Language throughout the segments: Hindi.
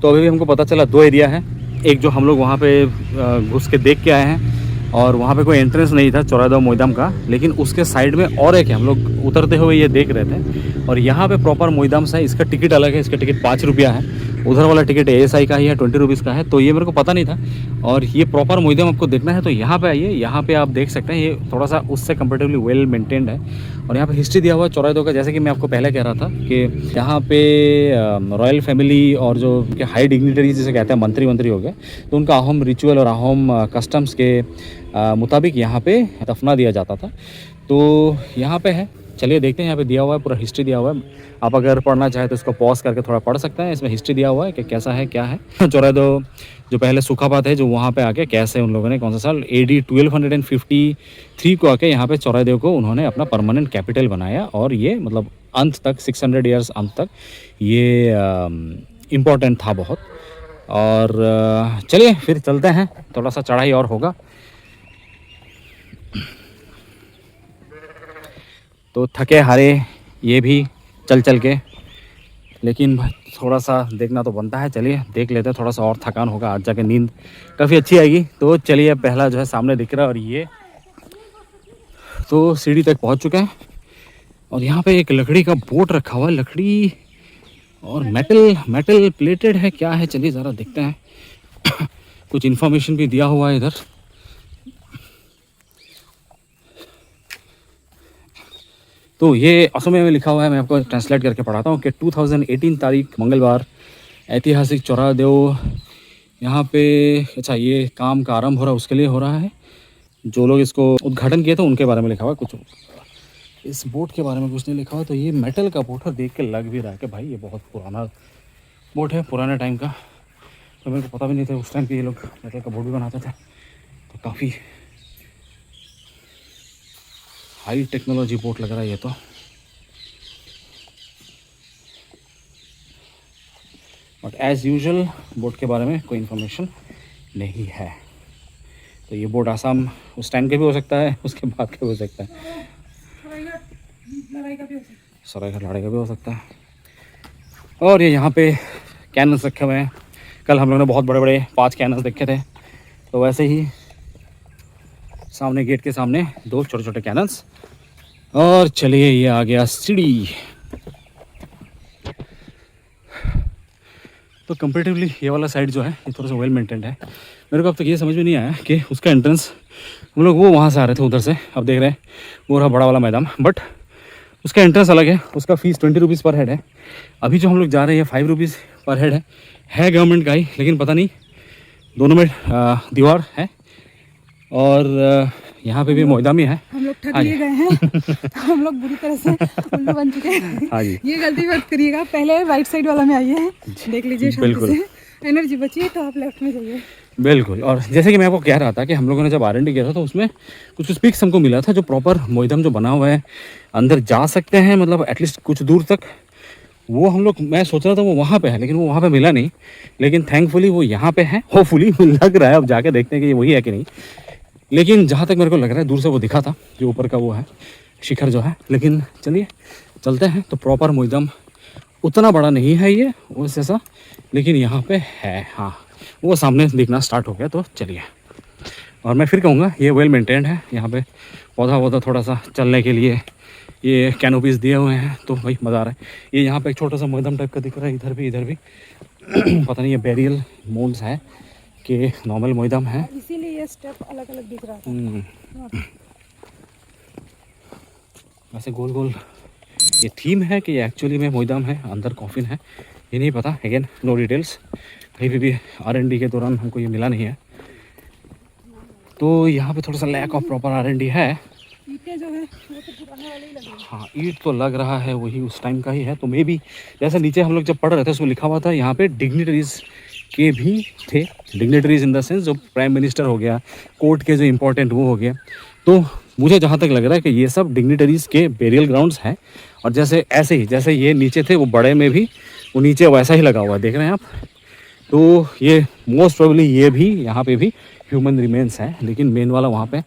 तो अभी भी हमको पता चला 2 एरिया है। एक जो हम लोग वहाँ पे घुस के देख के आए हैं और वहाँ पे कोई एंट्रेंस नहीं था चौराहा मोइदम का, लेकिन उसके साइड में और एक है, हम लोग उतरते हुए ये देख रहे थे। और यहाँ पे प्रॉपर मोइदम है, इसका टिकट अलग है, इसका टिकट 5 रुपया है। उधर वाला टिकट ASI का ही है, 20 रुपीज़ का है। तो ये मेरे को पता नहीं था। और ये प्रॉपर मोइदम आपको देखना है तो यहाँ पे आइए, यहाँ पे आप देख सकते हैं ये थोड़ा सा उससे कंपेरेटिवली वेल मेंटेन्ड है। और यहाँ पे हिस्ट्री दिया हुआ है चौराहे का, जैसे कि मैं आपको पहले कह रहा था कि यहाँ पे रॉयल फैमिली और जो हाई डिग्निटरीज जिसे कहते हैं मंत्री हो गए, तो उनका अहम रिचुअल और अहम कस्टम्स के मुताबिक यहाँ पे दफना दिया जाता था। तो यहाँ पे है, चलिए देखते हैं। यहाँ पे दिया हुआ है, पूरा हिस्ट्री दिया हुआ है। आप अगर पढ़ना चाहें तो इसको पॉज करके थोड़ा पढ़ सकते हैं। इसमें हिस्ट्री दिया हुआ है कि कैसा है क्या है। चौराहा जो पहले सुखाबाद है, जो वहाँ पे आके कैसे उन लोगों ने कौन सा साल AD 1253 को आके यहाँ पे चौराहा को उन्होंने अपना परमानेंट कैपिटल बनाया। और ये मतलब अंत तक 600 ईयर्स अंत तक ये इम्पोर्टेंट था बहुत। और चलिए फिर चलते हैं, थोड़ा सा चढ़ाई और होगा। तो थके हारे ये भी चल के, लेकिन थोड़ा सा देखना तो बनता है। चलिए देख लेते हैं, थोड़ा सा और थकान होगा, आज जाके नींद काफ़ी अच्छी आएगी। तो चलिए, पहला जो है सामने दिख रहा है और ये तो सीढ़ी तक पहुंच चुके हैं। और यहाँ पे एक लकड़ी का बोट रखा हुआ है, लकड़ी और मेटल प्लेटेड है, क्या है चलिए ज़रा देखते हैं। कुछ इन्फॉर्मेशन भी दिया हुआ है इधर। तो ये असम में लिखा हुआ है, मैं आपको ट्रांसलेट करके पढ़ाता हूँ कि 2018 तारीख मंगलवार ऐतिहासिक चौराहा देव यहाँ पे, अच्छा ये काम का आरंभ हो रहा है, उसके लिए हो रहा है। जो लोग इसको उद्घाटन किए थे उनके बारे में लिखा हुआ है, कुछ इस बोट के बारे में कुछ नहीं लिखा हुआ। तो ये मेटल का बोट है, देख के लग भी रहा है कि भाई ये बहुत पुराना बोट है, पुराने टाइम का। तो मेरे को पता भी नहीं था उस टाइम पे ये लोग मेटल का बोट भी बनाते थे। तो काफ़ी हाई टेक्नोलॉजी बोट लग रहा है ये तो। बट एज़ यूजुअल बोट के बारे में कोई इन्फॉर्मेशन नहीं है। तो ये बोट आसाम उस टाइम का भी हो सकता है, उसके बाद का भी हो सकता है, सरायघाट लड़ाई का भी हो सकता है। और ये यहाँ पे कैनन्स रखे हुए हैं। कल हम लोगों ने बहुत बड़े बड़े 5 कैनन्स देखे थे, तो वैसे ही सामने गेट के सामने 2 छोटे छोटे कैनन्स। और चलिए ये आ गया सीढ़ी। तो कंपेरेटिवली ये वाला साइड जो है ये थोड़ा सा वेल मेंटेन्ड है। मेरे को अब तक ये समझ में नहीं आया कि उसका एंट्रेंस हम लोग वो वहाँ से आ रहे थे उधर से, अब देख रहे हैं वो रहा बड़ा वाला मैदान, बट उसका एंट्रेंस अलग है, उसका फ़ीस 20 रुपीज़ पर हेड है। अभी जो हम लोग जा रहे हैं 5 रुपीज़ पर हेड है गवर्नमेंट का ही, लेकिन पता नहीं दोनों में दीवार है। और यहाँ पे भी मोइदामी है। हम लोग ठग लिए गए हैं। हम लोग बुरी तरह से उल्लू बन चुके हैं। हाँ जी, ये गलती मत करिएगा, पहले राइट साइड वाला में आइए, देख लीजिए शांति से, एनर्जी बची तो आप लेफ्ट में जाइए। बिल्कुल। और जैसे कि मैं आपको कह रहा था कि हम लोगों ने जब R&D किया था तो उसमें कुछ पिक्स हमको मिला था, जो प्रॉपर मोइदम जो बना हुआ है, अंदर जा सकते हैं मतलब एटलीस्ट कुछ दूर तक। वो हम लोग, मैं सोच रहा था वो वहाँ पे है, लेकिन वो वहाँ पे मिला नहीं। लेकिन थैंकफुली वो यहाँ पे है, होपफुली लग रहा है। अब जाके देखते हैं कि ये वही है कि नहीं। लेकिन जहाँ तक मेरे को लग रहा है दूर से वो दिखा था, जो ऊपर का वो है शिखर जो है। लेकिन चलिए चलते हैं। तो प्रॉपर मोइदम उतना बड़ा नहीं है ये उस जैसा, लेकिन यहाँ पे है, हाँ वो सामने दिखना स्टार्ट हो गया। तो चलिए, और मैं फिर कहूँगा ये वेल मेंटेन्ड है। यहाँ पे पौधा वौधा थोड़ा सा चलने के लिए ये कैनोपीज दिए हुए हैं, तो भाई मज़ा आ रहा है। ये यहाँ पे एक छोटा सा मोइदम टाइप का दिख रहा है, इधर भी पता नहीं ये बेरियल मोल्ड्स है कि नॉर्मल मोइदम है, इसीलिए ये स्टेप अलग अलग दिख रहा था। वैसे गोल गोल ये थीम है कि ये एक्चुअली में मोइदम है, अंदर कॉफिन है, ये नहीं पता। अगेन नो डिटेल्स, कहीं भी R&D के दौरान हमको ये मिला नहीं है। तो यहाँ पे थोड़ा सा लैक ऑफ प्रॉपर R&D है। ईंटें जो है वो तो पुराने वाले ही लगे हैं। हाँ ईंट तो लग रहा है वही उस टाइम का ही है। तो मे भी जैसे नीचे हम लोग जब पढ़ रहे थे उसमें लिखा हुआ था यहाँ पे डिग्निटरीज के भी थे। डिग्निटरीज इन द सेंस जो प्राइम मिनिस्टर हो गया, कोर्ट के जो इम्पोर्टेंट वो हो गया। तो मुझे जहाँ तक लग रहा है कि ये सब डिग्निटरीज के बेरियल ग्राउंड्स हैं। और जैसे ऐसे ही जैसे ये नीचे थे वो बड़े में भी वो नीचे वैसा ही लगा हुआ है, देख रहे हैं आप। तो ये मोस्ट प्रोबेबली ये भी यहाँ पे भी ह्यूमन रिमेन्स हैं, लेकिन मेन वाला वहाँ पे।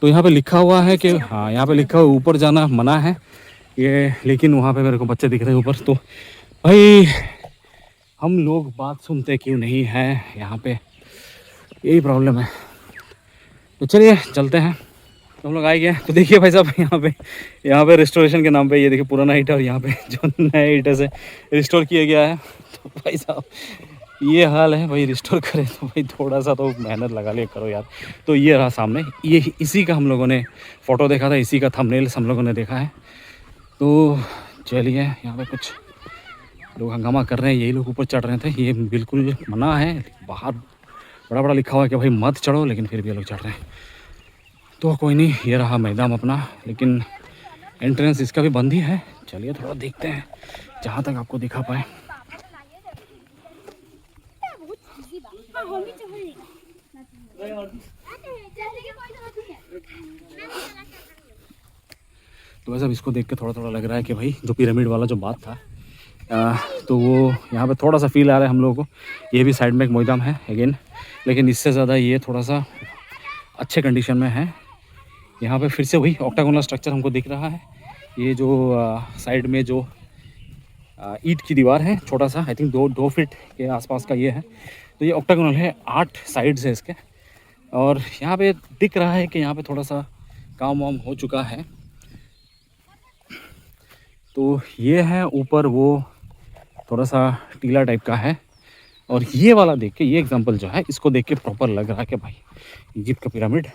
तो यहाँ पे लिखा हुआ है कि हाँ, यहाँ पे लिखा हुआ ऊपर जाना मना है ये, लेकिन वहाँ पे मेरे को बच्चे दिख रहे हैं ऊपर। तो भाई हम लोग बात सुनते क्यों नहीं हैं यहाँ पे, यही प्रॉब्लम है। तो चलिए चलते हैं। तो हम लोग आए गए। तो देखिए भाई साहब, यहाँ पे रिस्टोरेशन के नाम पे ये देखिए पुराना ईंट, और यहाँ पे जो नए ईंट से रिस्टोर किया गया है। तो भाई साहब ये हाल है भाई, रिस्टोर करें तो भाई थोड़ा सा तो मेहनत लगा लिया करो यार। तो ये रहा सामने, ये इसी का हम लोगों ने फ़ोटो देखा था, इसी का थंबनेल्स हम लोगों ने देखा है। तो चलिए, यहाँ पे कुछ लोग हंगामा कर रहे हैं, यही लोग ऊपर चढ़ रहे थे। ये बिल्कुल मना है, बाहर बड़ा बड़ा लिखा हुआ है कि भाई मत चढ़ो, लेकिन फिर भी ये लोग चढ़ रहे हैं। तो कोई नहीं, ये रहा मैदान अपना, लेकिन एंट्रेंस इसका भी बंद ही है। चलिए थोड़ा देखते हैं जहाँ तक आपको दिखा पाए। तो वैसे अब इसको देख के थोड़ा थोड़ा लग रहा है कि भाई जो पिरामिड वाला जो बात था, तो वो यहाँ पे थोड़ा सा फील आ रहा है हम लोगों को। ये भी साइड में एक मैदान है अगेन, लेकिन इससे ज़्यादा ये थोड़ा सा अच्छे कंडीशन में है। यहाँ पे फिर से वही ऑक्टागोनल स्ट्रक्चर हमको दिख रहा है। ये जो साइड में जो ईंट की दीवार है, छोटा सा, आई थिंक 2 फीट के आसपास का ये है। तो ये ऑक्टागोनल है, 8 साइड्स है इसके। और यहाँ पे दिख रहा है कि यहाँ पे थोड़ा सा काम वाम हो चुका है। तो ये है ऊपर वो थोड़ा सा टीला टाइप का है। और ये वाला देख के, ये एग्जांपल जो है, इसको देख के प्रॉपर लग रहा है कि भाई इजिप्ट का पिरामिड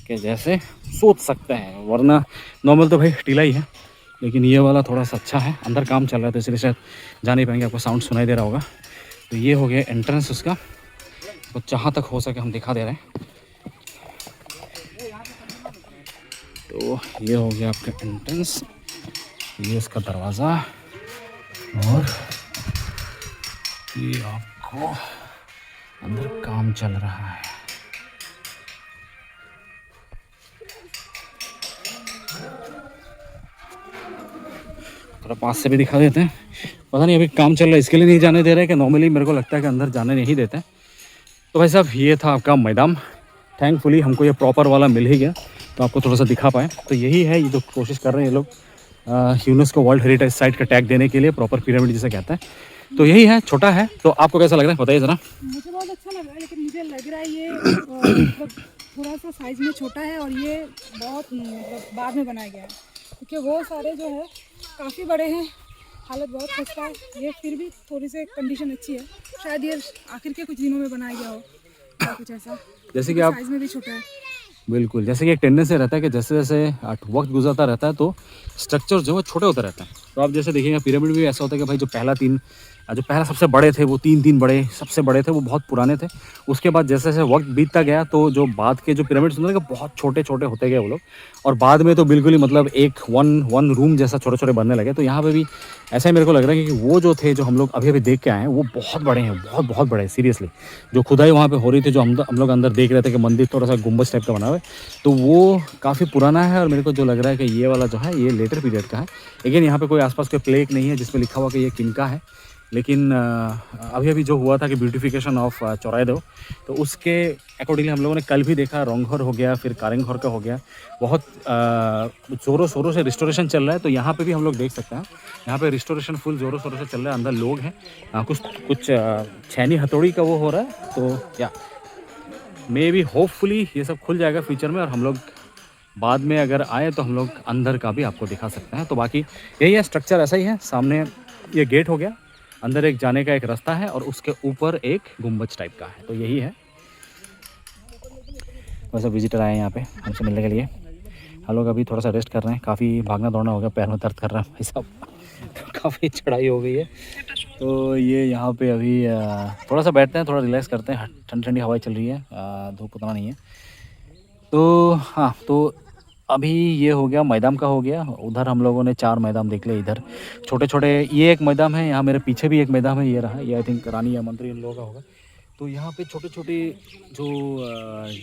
के जैसे सोच सकते हैं, वरना नॉर्मल तो भाई टीला ही है। लेकिन ये वाला थोड़ा सा अच्छा है। अंदर काम चल रहा है तो इसलिए शायद जा नहीं पाएंगे, आपको साउंड सुनाई दे रहा होगा। तो ये हो गया एंट्रेंस उसका, तो जहाँ तक हो सके हम दिखा दे रहे हैं। तो ये हो गया आपका एंट्रेंस, ये इसका दरवाज़ा, और ये आपको अंदर काम चल रहा है। थोड़ा पास से भी दिखा देते हैं। पता नहीं अभी काम चल रहा है इसके लिए नहीं जाने दे रहे, कि नॉर्मली मेरे को लगता है कि अंदर जाने नहीं देते। तो भाई साहब ये था आपका मैदान। थैंकफुली हमको ये प्रॉपर वाला मिल ही गया, तो आपको थोड़ा सा दिखा पाए। तो यही है, ये जो कोशिश कर रहे हैं ये लोग यूनेस्को वर्ल्ड हेरिटेज साइट का टैग देने के लिए, प्रॉपर पिरामिड जिसे कहते हैं। तो यही है, छोटा है। तो आपको कैसा लग रहा है बताइए ज़रा। मुझे बहुत अच्छा लग रहा है, लेकिन मुझे लग रहा है ये थोड़ा सा साइज में छोटा है, और ये बहुत मतलब बाद में बनाया गया है, क्योंकि वो सारे जो है काफ़ी बड़े हैं, हालत बहुत खस्ता है। ये फिर भी थोड़ी सी कंडीशन अच्छी है, शायद ये आखिर के कुछ दिनों में बनाया गया हो या कुछ ऐसा। जैसे कि आप साइज में भी छोटा है। बिल्कुल, जैसे कि एक टेंडेंसी रहता है कि जैसे जैसे वक्त गुजरता रहता है तो स्ट्रक्चर जो है छोटे होते रहते हैं। तो आप जैसे देखिएगा पिरामिड भी ऐसा होता है कि भाई जो पहला सबसे बड़े थे वो 3 बड़े सबसे बड़े थे, वो बहुत पुराने थे। उसके बाद जैसे जैसे वक्त बीतता गया तो जो बाद के जो पिरामिड्स होते हैं बहुत छोटे छोटे होते गए वो लोग, और बाद में तो बिल्कुल ही मतलब एक वन रूम जैसा छोटे छोटे बनने लगे। तो यहाँ पे भी ऐसा ही मेरे को लग रहा है कि वो जो थे, जो हम लोग अभी अभी देख के आए हैं, वो बहुत बड़े हैं, बहुत बहुत बड़े हैं सीरियसली। जो खुदाई वहाँ पे हो रही थी, जो हम लोग अंदर देख रहे थे कि मंदिर थोड़ा सा गुम्बज टाइप का बना हुआ है, तो वो काफ़ी पुराना है। और मेरे को जो लग रहा है कि ये वाला जो है ये लेटर पीरियड का है। लेकिन यहाँ पे कोई आसपास कोई प्लेक नहीं है जिसमें लिखा हुआ कि ये किनका है। लेकिन अभी अभी जो हुआ था कि ब्यूटिफिकेशन ऑफ चौरायदेव, तो उसके अकॉर्डिंगली हम लोगों ने कल भी देखा, रोंगघर हो गया, फिर कारेंघर का हो गया, बहुत ज़ोरों शोरों से रिस्टोरेशन चल रहा है। तो यहाँ पे भी हम लोग देख सकते हैं, यहाँ पे रिस्टोरेशन फुल ज़ोरों शोरों से चल रहा है। अंदर लोग हैं, कुछ छैनी हथौड़ी का वो हो रहा है। तो या मे बी होपफुली ये सब खुल जाएगा फ्यूचर में, और हम लोग बाद में अगर आए तो हम लोग अंदर का भी आपको दिखा सकते हैं। तो बाकी यही है, स्ट्रक्चर ऐसा ही है। सामने ये गेट हो गया, अंदर एक जाने का एक रास्ता है, और उसके ऊपर एक गुम्बज टाइप का है। तो यही है। वैसे विजिटर आए हैं यहाँ पे हमसे मिलने के लिए। हम लोग अभी थोड़ा सा रेस्ट कर रहे हैं, काफ़ी भागना दौड़ना हो गया, पैर में दर्द कर रहा है भाई साहब, तो काफ़ी चढ़ाई हो गई है। तो ये यहाँ पे अभी थोड़ा सा बैठते हैं, थोड़ा रिलैक्स करते हैं। ठंडी ठंडी हवाएं चल रही है, धूप उतना नहीं है। तो हाँ, तो अभी ये हो गया मैदान का हो गया। उधर हम लोगों ने 4 मैदान देख लिए, इधर छोटे छोटे। ये एक मैदान है, यहाँ मेरे पीछे भी एक मैदान है, ये रहा। ये आई थिंक रानी या मंत्री इन लोगों का होगा। तो यहाँ पे छोटे छोटे जो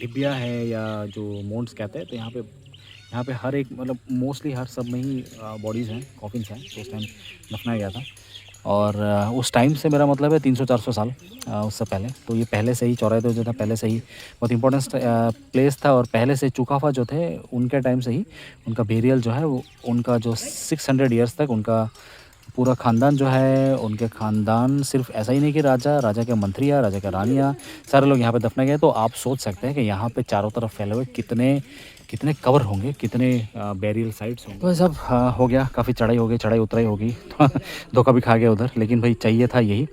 डिब्बिया है या जो मोन्ड्स कहते हैं, तो यहाँ पे हर एक मतलब मोस्टली हर सब में ही बॉडीज़ हैं, कॉफिन्स हैं। तो उस टाइम दफनाया गया था। और उस टाइम से मेरा मतलब है 300-400 साल उससे पहले। तो ये पहले से ही चौराहे जो था पहले से ही बहुत इंपॉर्टेंट प्लेस था, और पहले से चुकाफा जो थे उनके टाइम से ही उनका बेरियल जो है वो उनका जो 600 ईयर्स तक उनका पूरा ख़ानदान जो है, उनके ख़ानदान सिर्फ ऐसा ही नहीं कि राजा के मंत्रियाँ, राजा के रानियाँ, सारे लोग यहाँ पे दफनाए गए। तो आप सोच सकते हैं कि यहाँ पे चारों तरफ फैले हुए कितने कितने कब्र होंगे, कितने बेरियल साइट्स होंगे। तो सब हो गया, काफ़ी चढ़ाई हो गई, चढ़ाई उतराई होगी धोखा भी खा गया उधर, लेकिन भाई चाहिए था यही।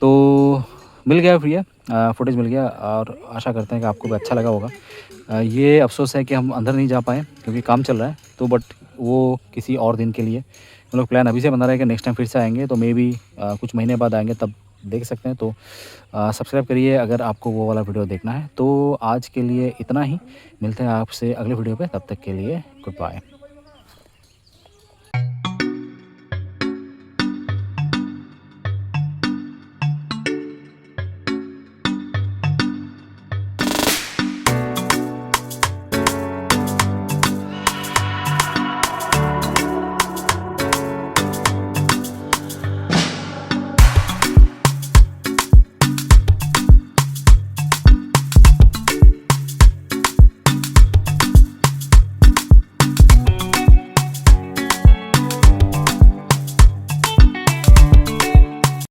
तो मिल गया भैया, फुटेज मिल गया, और आशा करते हैं कि आपको भी अच्छा लगा होगा। ये अफ़सोस है कि हम अंदर नहीं जा पाए क्योंकि काम चल रहा है, तो बट वो किसी और दिन के लिए हम लोग प्लान अभी से बना रहे हैं कि नेक्स्ट टाइम फिर से आएँगे, तो मे बी कुछ महीने बाद आएँगे तब देख सकते हैं। तो सब्सक्राइब करिए अगर आपको वो वाला वीडियो देखना है। तो आज के लिए इतना ही, मिलते हैं आपसे अगले वीडियो पे, तब तक के लिए गुड बाय।